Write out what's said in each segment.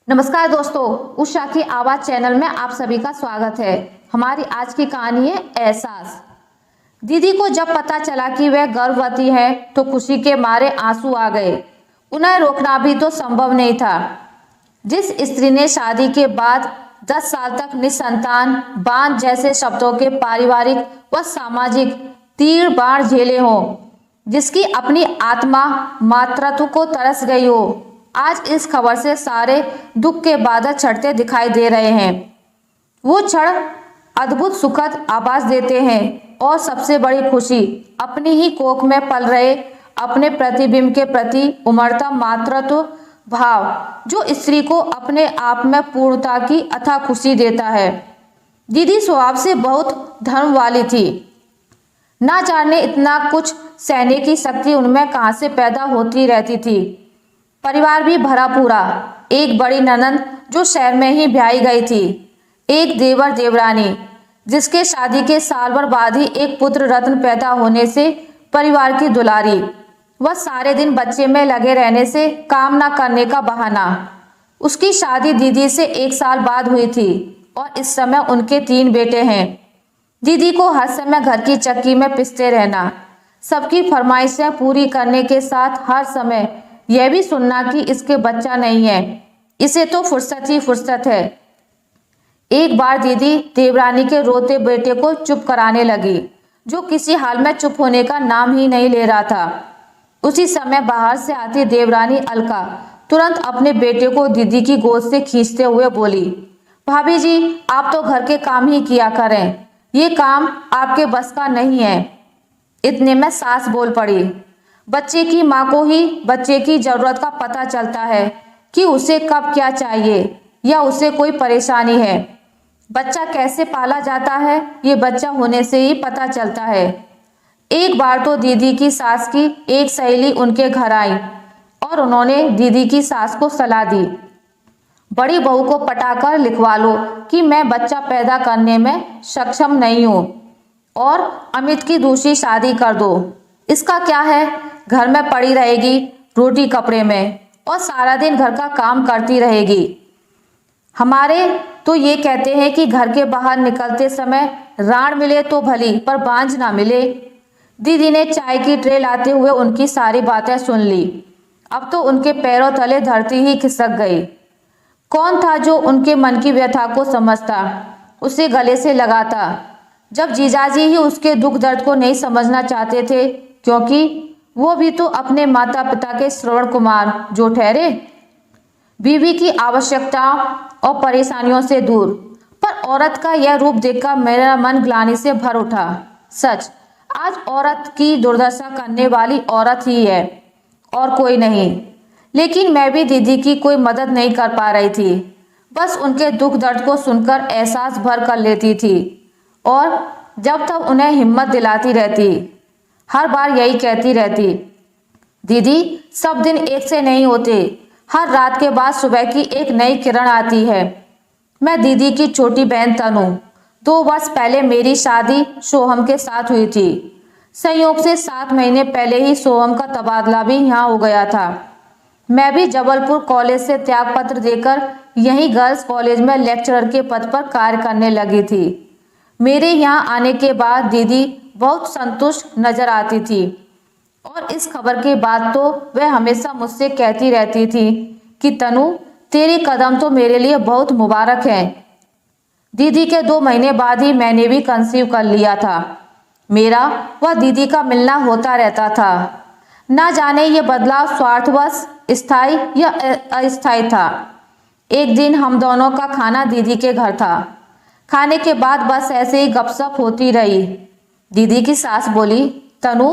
नमस्कार दोस्तों, उषा की आवाज चैनल में आप सभी का स्वागत है। हमारी आज की कहानी है एहसास। दीदी को जब पता चला कि वह गर्भवती है तो खुशी के मारे आंसू आ गए। उन्हें रोकना भी तो संभव नहीं था। जिस स्त्री ने शादी के बाद 10 साल तक निसंतान बांझ जैसे शब्दों के पारिवारिक व सामाजिक तीर बाण झेले हों, जिसकी अपनी आत्मा मातृत्व को तरस गई हो, आज इस खबर से सारे दुख के बादल छटते दिखाई दे रहे हैं। वो क्षण अद्भुत सुखद आभास देते हैं और सबसे बड़ी खुशी अपनी ही कोख में पल रहे अपने प्रतिबिंब के प्रति उमड़ता मातृत्व भाव, जो स्त्री को अपने आप में पूर्णता की अथाह खुशी देता है। दीदी स्वभाव से बहुत धर्म वाली थी। ना जाने इतना कुछ सहने की शक्ति उनमें कहां से पैदा होती रहती थी। परिवार भी भरा पूरा, एक बड़ी ननंद जो शहर में ही ब्याही गई थी, एक देवर देवरानी जिसके शादी के साल भर बाद ही एक पुत्र रत्न पैदा होने से परिवार की दुलारी, वह सारे दिन बच्चे में लगे रहने से काम ना करने का बहाना। उसकी शादी दीदी से 1 साल बाद हुई थी और इस समय उनके 3 बेटे हैं। दीदी को हर समय घर की चक्की में पिसते रहना, सबकी फरमाइशें पूरी करने के साथ हर समय यह भी सुनना कि इसके बच्चा नहीं है, इसे तो फुर्सत ही फुर्सत है। एक बार दीदी देवरानी के रोते बेटे को चुप कराने लगी, जो किसी हाल में चुप होने का नाम ही नहीं ले रहा था। उसी समय बाहर से आती देवरानी अलका तुरंत अपने बेटे को दीदी की गोद से खींचते हुए बोली, भाभी जी, आप तो घर के काम ही किया करें, ये काम आपके बस का नहीं है। इतने में सास बोल पड़ी, बच्चे की माँ को ही बच्चे की जरूरत का पता चलता है कि उसे कब क्या चाहिए या उसे कोई परेशानी है। बच्चा कैसे पाला जाता है ये बच्चा होने से ही पता चलता है। एक बार तो दीदी की सास की एक सहेली उनके घर आई और उन्होंने दीदी की सास को सलाह दी, बड़ी बहू को पटाकर लिखवा लो कि मैं बच्चा पैदा करने में सक्षम नहीं हूँ और अमित की दूसरी शादी कर दो। इसका क्या है, घर में पड़ी रहेगी रोटी कपड़े में और सारा दिन घर का काम करती रहेगी। हमारे तो ये कहते हैं कि घर के बाहर निकलते समय राण मिले तो भली पर बांझ ना मिले। दीदी ने चाय की ट्रे लाते हुए उनकी सारी बातें सुन ली। अब तो उनके पैरों तले धरती ही खिसक गई। कौन था जो उनके मन की व्यथा को समझता, उसे गले से लगाता, जब जीजाजी ही उसके दुख दर्द को नहीं समझना चाहते थे, क्योंकि वो भी तो अपने माता पिता के श्रवण कुमार जो ठहरे। बीवी की आवश्यकताओं और परेशानियों से दूर, पर औरत का यह रूप देखकर मेरा मन ग्लानि से भर उठा। सच, आज औरत की दुर्दशा करने वाली औरत ही है और कोई नहीं। लेकिन मैं भी दीदी की कोई मदद नहीं कर पा रही थी, बस उनके दुख दर्द को सुनकर एहसास भर कर लेती थी और जब तक उन्हें हिम्मत दिलाती रहती। हर बार यही कहती रहती, दीदी सब दिन एक से नहीं होते, हर रात के बाद सुबह की एक नई किरण आती है। मैं दीदी की छोटी बहन तनु, 2 वर्ष पहले मेरी शादी सोहम के साथ हुई थी। संयोग से 7 महीने पहले ही सोहम का तबादला भी यहाँ हो गया था। मैं भी जबलपुर कॉलेज से त्यागपत्र देकर यहीं गर्ल्स कॉलेज में लेक्चरर के पद पर कार्य करने लगी थी। मेरे यहाँ आने के बाद दीदी बहुत संतुष्ट नजर आती थी और इस खबर के बाद तो वह हमेशा मुझसे कहती रहती थी कि तनु, तेरे कदम तो मेरे लिए बहुत मुबारक हैं। दीदी के 2 महीने बाद ही मैंने भी कंसीव कर लिया था। मेरा व दीदी का मिलना होता रहता था। ना जाने ये बदलाव स्वार्थवश स्थायी या अस्थायी था। एक दिन हम दोनों का खाना दीदी के घर था। खाने के बाद बस ऐसे ही गपशप होती रही। दीदी की सास बोली, तनु,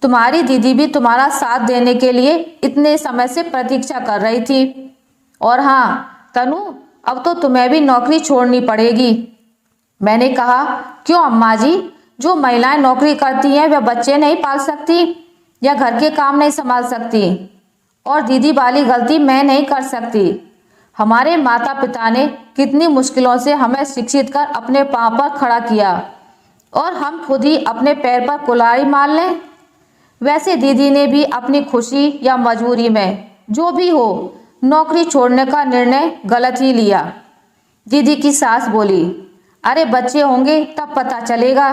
तुम्हारी दीदी भी तुम्हारा साथ देने के लिए इतने समय से प्रतीक्षा कर रही थी। और हाँ तनु, अब तो तुम्हें भी नौकरी छोड़नी पड़ेगी। मैंने कहा, क्यों अम्मा जी, जो महिलाएं नौकरी करती हैं वह बच्चे नहीं पाल सकती या घर के काम नहीं संभाल सकती? और दीदी वाली गलती मैं नहीं कर सकती। हमारे माता पिता ने कितनी मुश्किलों से हमें शिक्षित कर अपने पांव पर खड़ा किया और हम खुद ही अपने पैर पर कुल्हाड़ी मार लें? वैसे दीदी ने भी अपनी खुशी या मजबूरी में जो भी हो नौकरी छोड़ने का निर्णय गलत ही लिया। दीदी की सास बोली, अरे बच्चे होंगे तब पता चलेगा।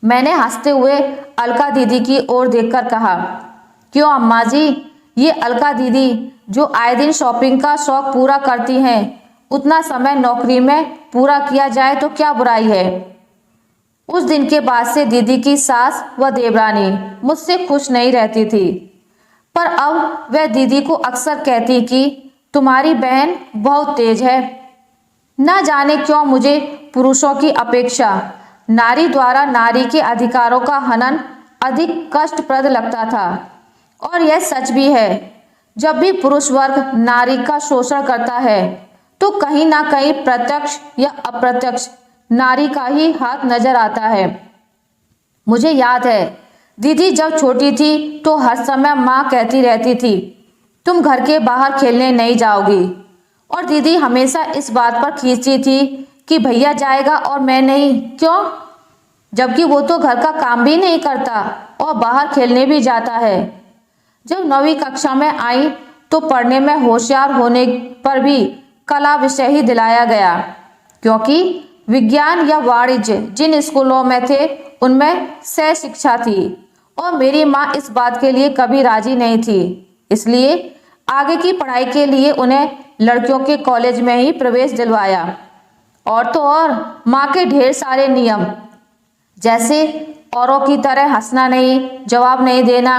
मैंने हंसते हुए अलका दीदी की ओर देखकर कहा, क्यों अम्मा जी, ये अलका दीदी जो आए दिन शॉपिंग का शौक पूरा करती हैं, उतना समय नौकरी में पूरा किया जाए तो क्या बुराई है। उस दिन के बाद से दीदी की सास व देवरानी मुझसे खुश नहीं रहती थी, पर अब वह दीदी को अक्सर कहती कि तुम्हारी बहन बहुत तेज है। न जाने क्यों मुझे पुरुषों की अपेक्षा नारी द्वारा नारी के अधिकारों का हनन अधिक कष्टप्रद लगता था। और यह सच भी है, जब भी पुरुष वर्ग नारी का शोषण करता है तो कहीं ना कहीं प्रत्यक्ष या अप्रत्यक्ष नारी का ही हाथ नजर आता है। मुझे याद है, दीदी जब छोटी थी तो हर समय माँ कहती रहती थी, तुम घर के बाहर खेलने नहीं जाओगी। और दीदी हमेशा इस बात पर खींचती थी कि भैया जाएगा और मैं नहीं, क्यों, जबकि वो तो घर का काम भी नहीं करता और बाहर खेलने भी जाता है। जब 9वीं कक्षा में आई तो पढ़ने में होशियार होने पर भी कला विषय ही दिलाया गया, क्योंकि विज्ञान या वाणिज्य जिन स्कूलों में थे उनमें सह शिक्षा थी और मेरी माँ इस बात के लिए कभी राजी नहीं थी। इसलिए आगे की पढ़ाई के लिए उन्हें लड़कियों के कॉलेज में ही प्रवेश दिलवाया। और तो और माँ के ढेर सारे नियम, जैसे औरों की तरह हंसना नहीं, जवाब नहीं देना,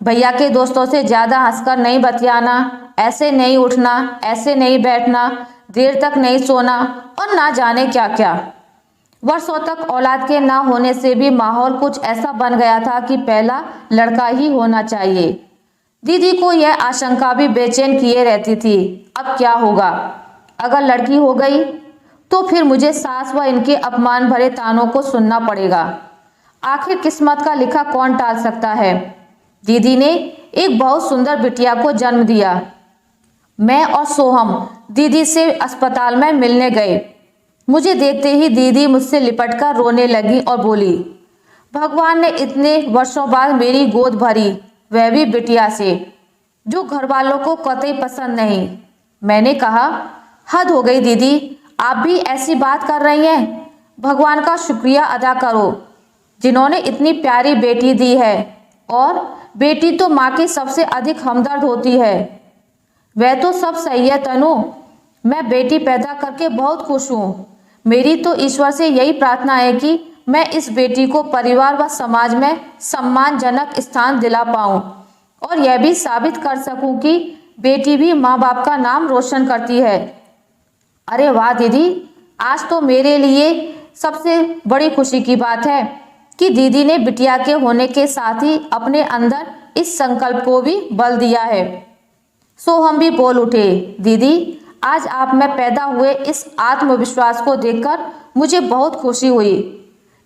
भैया के दोस्तों से ज़्यादा हंसकर नहीं बतियाना, ऐसे नहीं उठना, ऐसे नहीं बैठना, देर तक नहीं सोना और ना जाने क्या क्या। वर्षों तक औलाद के ना होने से भी माहौल कुछ ऐसा बन गया था कि पहला लड़का ही होना चाहिए। दीदी को यह आशंका भी बेचैन किए रहती थी, अब क्या होगा अगर लड़की हो गई, तो फिर मुझे सास व इनके अपमान भरे तानों को सुनना पड़ेगा। आखिर किस्मत का लिखा कौन टाल सकता है। दीदी ने एक बहुत सुंदर बिटिया को जन्म दिया। मैं और सोहम दीदी से अस्पताल में मिलने गए। मुझे देखते ही दीदी मुझसे लिपटकर रोने लगी और बोली, भगवान ने इतने वर्षों बाद मेरी गोद भरी, वह भी बिटिया से, जो घर वालों को कतई पसंद नहीं। मैंने कहा, हद हो गई दीदी, आप भी ऐसी बात कर रही हैं। भगवान का शुक्रिया अदा करो जिन्होंने इतनी प्यारी बेटी दी है, और बेटी तो माँ की सबसे अधिक हमदर्द होती है। वह तो सब सही है तनु, मैं बेटी पैदा करके बहुत खुश हूँ। मेरी तो ईश्वर से यही प्रार्थना है कि मैं इस बेटी को परिवार व समाज में सम्मानजनक स्थान दिला पाऊँ और यह भी साबित कर सकूं कि बेटी भी माँ बाप का नाम रोशन करती है। अरे वाह दीदी, आज तो मेरे लिए सबसे बड़ी खुशी की बात है कि दीदी ने बिटिया के होने के साथ ही अपने अंदर इस संकल्प को भी बल दिया है। सो हम भी बोल उठे, दीदी आज आप में पैदा हुए इस आत्मविश्वास को देखकर मुझे बहुत खुशी हुई।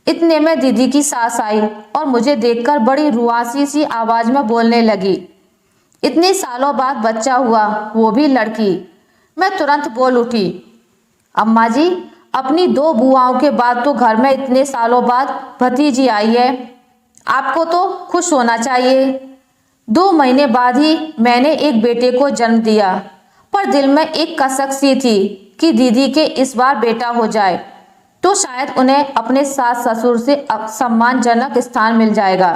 इतने में दीदी की सास आई और मुझे देखकर बड़ी रुआसी सी आवाज में बोलने लगी, इतने सालों बाद बच्चा हुआ, वो भी लड़की। मैं तुरंत बोल उठी, अम्मा जी, अपनी 2 बुआओं के बाद तो घर में इतने सालों बाद भतीजी आई है, आपको तो खुश होना चाहिए। 2 महीने बाद ही मैंने एक बेटे को जन्म दिया, पर दिल में एक कसक सी थी कि दीदी के इस बार बेटा हो जाए तो शायद उन्हें अपने सास ससुर से सम्मानजनक स्थान मिल जाएगा।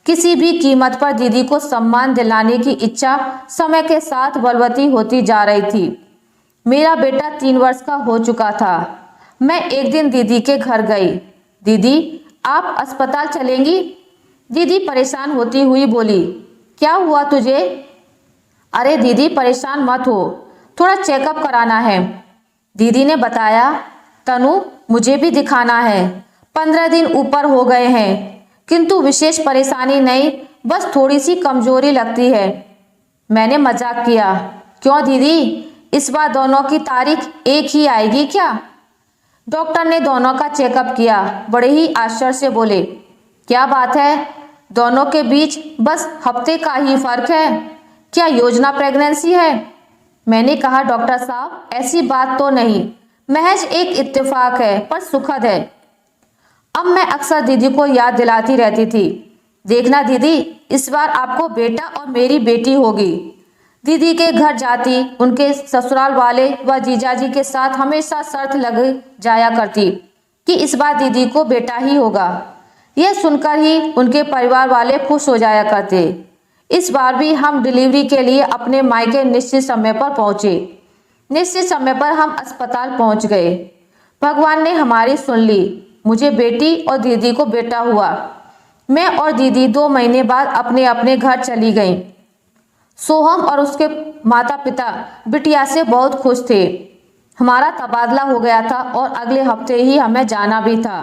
किसी भी कीमत पर दीदी को सम्मान दिलाने की इच्छा समय के साथ बलवती होती जा रही थी। मेरा बेटा 3 वर्ष का हो चुका था। मैं एक दिन दीदी के घर गई। दीदी, आप अस्पताल चलेंगी? दीदी परेशान होती हुई बोली, क्या हुआ तुझे? अरे दीदी परेशान मत हो, थोड़ा चेकअप कराना है। दीदी ने बताया, तनु मुझे भी दिखाना है, 15 दिन ऊपर हो गए हैं, किंतु विशेष परेशानी नहीं, बस थोड़ी सी कमजोरी लगती है। मैंने मजाक किया, क्यों दीदी, इस बार दोनों की तारीख एक ही आएगी क्या? डॉक्टर ने दोनों का चेकअप किया, बड़े ही आश्चर्य से बोले, क्या बात है, दोनों के बीच बस हफ्ते का ही फर्क है, क्या योजना प्रेगनेंसी है? मैंने कहा, डॉक्टर साहब ऐसी बात तो नहीं, महज एक इत्तेफाक है, पर सुखद है। अब मैं अक्सर दीदी को याद दिलाती रहती थी, देखना दीदी, इस बार आपको बेटा और मेरी बेटी होगी। दीदी के घर जाती उनके ससुराल वाले व जीजाजी के साथ हमेशा शर्त लग जाया करती कि इस बार दीदी को बेटा ही होगा। यह सुनकर ही उनके परिवार वाले खुश हो जाया करते। इस बार भी हम डिलीवरी के लिए अपने मायके निश्चित समय पर पहुंचे। निश्चित समय पर हम अस्पताल पहुंच गए। भगवान ने हमारी सुन ली। मुझे बेटी और दीदी को बेटा हुआ। मैं और दीदी 2 महीने बाद अपने अपने घर चली गईं। सोहम और उसके माता पिता बिटिया से बहुत खुश थे। हमारा तबादला हो गया था और अगले हफ्ते ही हमें जाना भी था।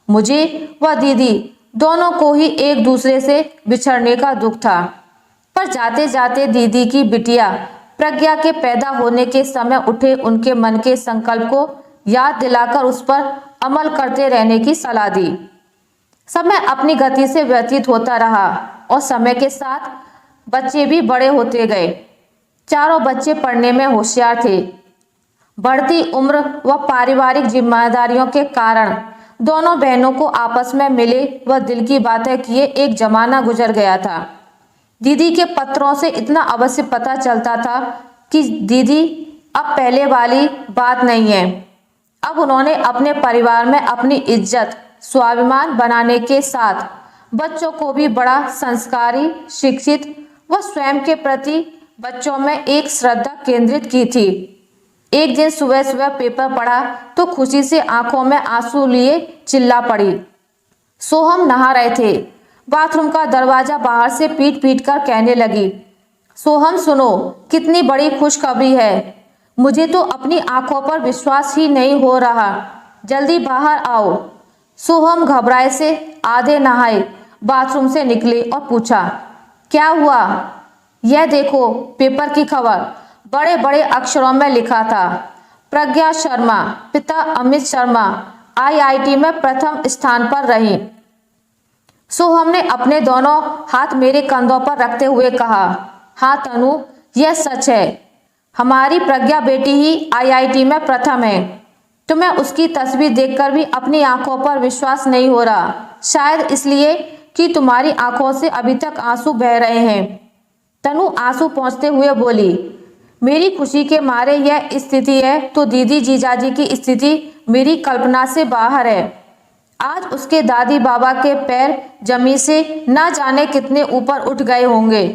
मुझे व दीदी दोनों को ही एक दूसरे से बिछड़ने का दुख था। पर जाते जाते दीदी की बिटिया प्रज्ञा के पैदा होने के समय उठे उनके मन के संकल्प को याद दिलाकर उस पर अमल करते रहने की सलाह दी। समय अपनी गति से व्यतीत होता रहा और समय के साथ बच्चे भी बड़े होते गए। चारों बच्चे पढ़ने में होशियार थे। बढ़ती उम्र व पारिवारिक जिम्मेदारियों के कारण दोनों बहनों को आपस में मिले व दिल की बातें किए एक जमाना गुजर गया था। दीदी के पत्रों से इतना अवश्य पता चलता था कि दीदी अब पहले वाली बात नहीं है। अब उन्होंने अपने परिवार में अपनी इज्जत स्वाभिमान बनाने के साथ बच्चों को भी बड़ा संस्कारी, शिक्षित व स्वयं के प्रति बच्चों में एक श्रद्धा केंद्रित की थी। एक दिन सुबह सुबह पेपर पढ़ा तो खुशी से आंखों में आंसू लिए चिल्ला पड़ी। सोहम नहा रहे थे। बाथरूम का दरवाजा बाहर से पीट पीट कर कहने लगी, सोहम सुनो, कितनी बड़ी खुशखबरी है। मुझे तो अपनी आंखों पर विश्वास ही नहीं हो रहा। जल्दी बाहर आओ। सोहम घबराए से आधे नहाए बाथरूम से निकले और पूछा, क्या हुआ? यह देखो पेपर की खबर। बड़े बड़े अक्षरों में लिखा था, प्रज्ञा शर्मा पिता अमित शर्मा आईआईटी में प्रथम स्थान पर रही। सोहम ने अपने दोनों हाथ मेरे कंधों पर रखते हुए कहा, हाँ तनु, यह सच है। हमारी प्रज्ञा बेटी ही आईआईटी में प्रथम है। तुम्हें उसकी तस्वीर देखकर भी अपनी आंखों पर विश्वास नहीं हो रहा, शायद इसलिए कि तुम्हारी आंखों से अभी तक आंसू बह रहे हैं। तनु आंसू पोंछते हुए बोली, मेरी खुशी के मारे यह स्थिति है तो दीदी जीजाजी की स्थिति मेरी कल्पना से बाहर है। आज उसके दादी बाबा के पैर जमीन से ना जाने कितने ऊपर उठ गए होंगे।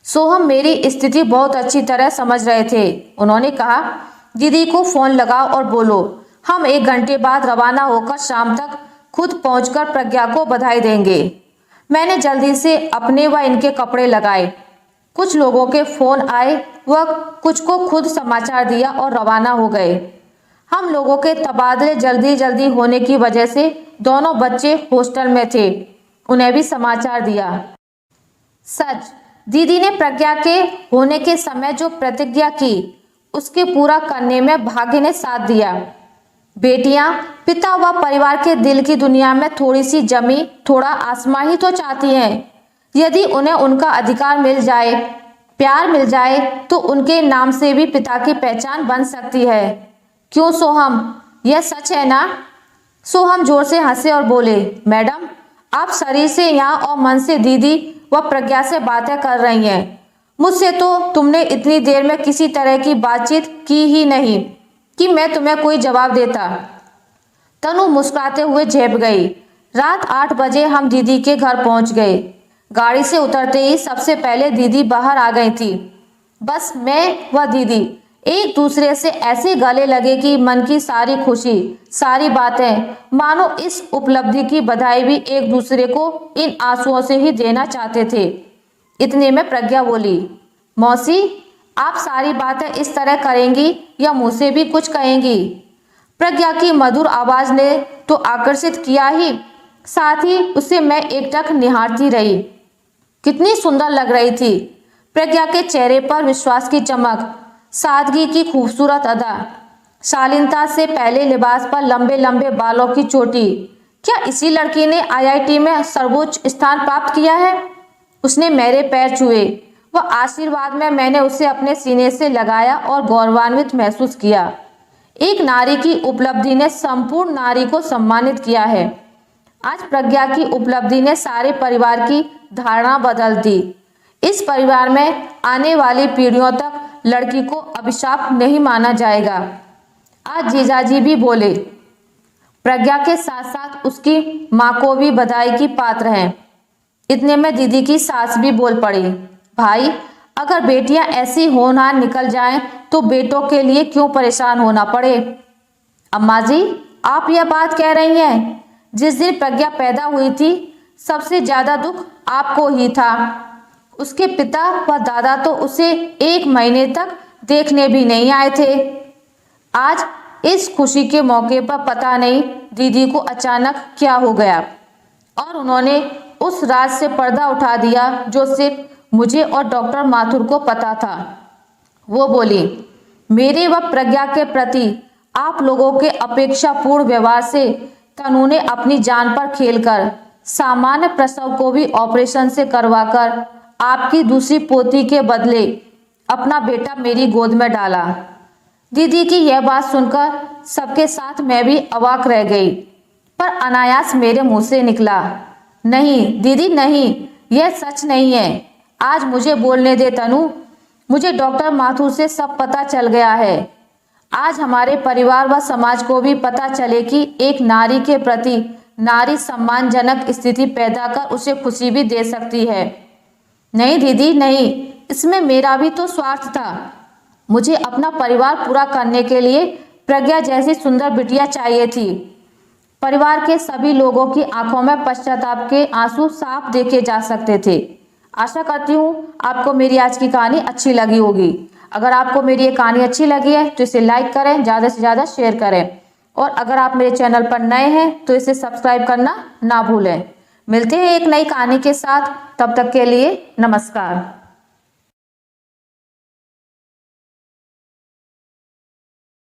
सोहम मेरी स्थिति बहुत अच्छी तरह समझ रहे थे। उन्होंने कहा, दीदी को फोन लगाओ और बोलो हम 1 घंटे बाद रवाना होकर शाम तक खुद पहुंचकर प्रज्ञा को बधाई देंगे। मैंने जल्दी से अपने व इनके कपड़े लगाए। कुछ लोगों के फोन आए, वह कुछ को खुद समाचार दिया और रवाना हो गए। हम लोगों के तबादले जल्दी जल्दी होने की वजह से दोनों बच्चे हॉस्टल में थे, उन्हें भी समाचार दिया। सच, दीदी ने प्रज्ञा के होने के समय जो प्रतिज्ञा की उसके पूरा करने में भाग्य ने साथ दिया। बेटियां पिता व परिवार के दिल की दुनिया में थोड़ी सी जमी थोड़ा आसमां ही तो चाहती हैं। यदि उन्हें उनका अधिकार मिल जाए, प्यार मिल जाए तो उनके नाम से भी पिता की पहचान बन सकती है। क्यों सोहम, यह सच है ना? सोहम जोर से हंसे और बोले, मैडम आप शरीर से यहाँ और मन से दीदी व प्रज्ञा से बातें कर रही हैं। मुझसे तो तुमने इतनी देर में किसी तरह की बातचीत की ही नहीं कि मैं तुम्हें कोई जवाब देता। तनु मुस्कुराते हुए झेप गई। रात 8 बजे हम दीदी के घर पहुंच गए। गाड़ी से उतरते ही सबसे पहले दीदी बाहर आ गई थी। बस मैं व दीदी एक दूसरे से ऐसे गले लगे कि मन की सारी खुशी, सारी बातें, मानो इस उपलब्धि की बधाई भी एक दूसरे को इन आंसुओं से ही देना चाहते थे। इतने में प्रज्ञा बोली, मौसी आप सारी बातें इस तरह करेंगी या मुझसे भी कुछ कहेंगी? प्रज्ञा की मधुर आवाज ने तो आकर्षित किया ही, साथ ही उसे मैं एकटक निहारती रही। कितनी सुंदर लग रही थी। प्रज्ञा के चेहरे पर विश्वास की चमक, सादगी की खूबसूरत अदा, शालीनता से पहले लिबास पर लंबे लंबे बालों की चोटी। क्या इसी लड़की ने आईआईटी में सर्वोच्च स्थान प्राप्त किया है? उसने मेरे पैर छुए व आशीर्वाद में मैंने उसे अपने सीने से लगाया और गौरवान्वित महसूस किया। एक नारी की उपलब्धि ने संपूर्ण नारी को सम्मानित किया है। आज प्रज्ञा की उपलब्धि ने सारे परिवार की धारणा बदल दी। इस परिवार में आने वाली पीढ़ियों तक लड़की को अभिशाप नहीं माना जाएगा। आज जीजाजी भी बोले। प्रज्ञा के साथ साथ उसकी माँ को भी बधाई की पात्र हैं। इतने में दीदी की सास भी बोल पड़ी, भाई अगर बेटियां ऐसी होनहार निकल जाएं तो बेटों के लिए क्यों परेशान होना पड़े। अम्मा जी, आप यह बात कह रही हैं? जिस दिन प्रज्ञा पैदा हुई थी सबसे ज्यादा दुख आपको ही था। उसके पिता व दादा तो उसे 1 महीने तक देखने भी नहीं आए थे। आज इस खुशी के मौके पर पता नहीं दीदी को अचानक क्या हो गया और उन्होंने उस राज से पर्दा उठा दिया जो सिर्फ मुझे और डॉक्टर माथुर को पता था। वो बोली, मेरे व प्रज्ञा के प्रति आप लोगों के अपेक्षापूर्ण व्यवहार से तनु ने अपनी जान पर खेलकर सामान्य प्रसव को भी ऑपरेशन से करवाकर आपकी दूसरी पोती के बदले अपना बेटा मेरी गोद में डाला। दीदी की यह बात सुनकर सबके साथ मैं भी अवाक रह गई, पर अनायास मेरे मुंह से निकला, नहीं दीदी नहीं, यह सच नहीं है। आज मुझे बोलने दे तनु, मुझे डॉक्टर माथुर से सब पता चल गया है। आज हमारे परिवार व समाज को भी पता चले कि एक नारी के प्रति नारी सम्मानजनक स्थिति पैदा कर उसे खुशी भी दे सकती है। नहीं दीदी नहीं, इसमें मेरा भी तो स्वार्थ था। मुझे अपना परिवार पूरा करने के लिए प्रज्ञा जैसी सुंदर बिटिया चाहिए थी। परिवार के सभी लोगों की आंखों में पश्चाताप के आंसू साफ देखे जा सकते थे। आशा करती हूँ आपको मेरी आज की कहानी अच्छी लगी होगी। अगर आपको मेरी ये कहानी अच्छी लगी है तो इसे लाइक करें, ज़्यादा से ज़्यादा शेयर करें और अगर आप मेरे चैनल पर नए हैं तो इसे सब्सक्राइब करना ना भूलें। मिलते हैं एक नई कहानी के साथ, तब तक के लिए नमस्कार।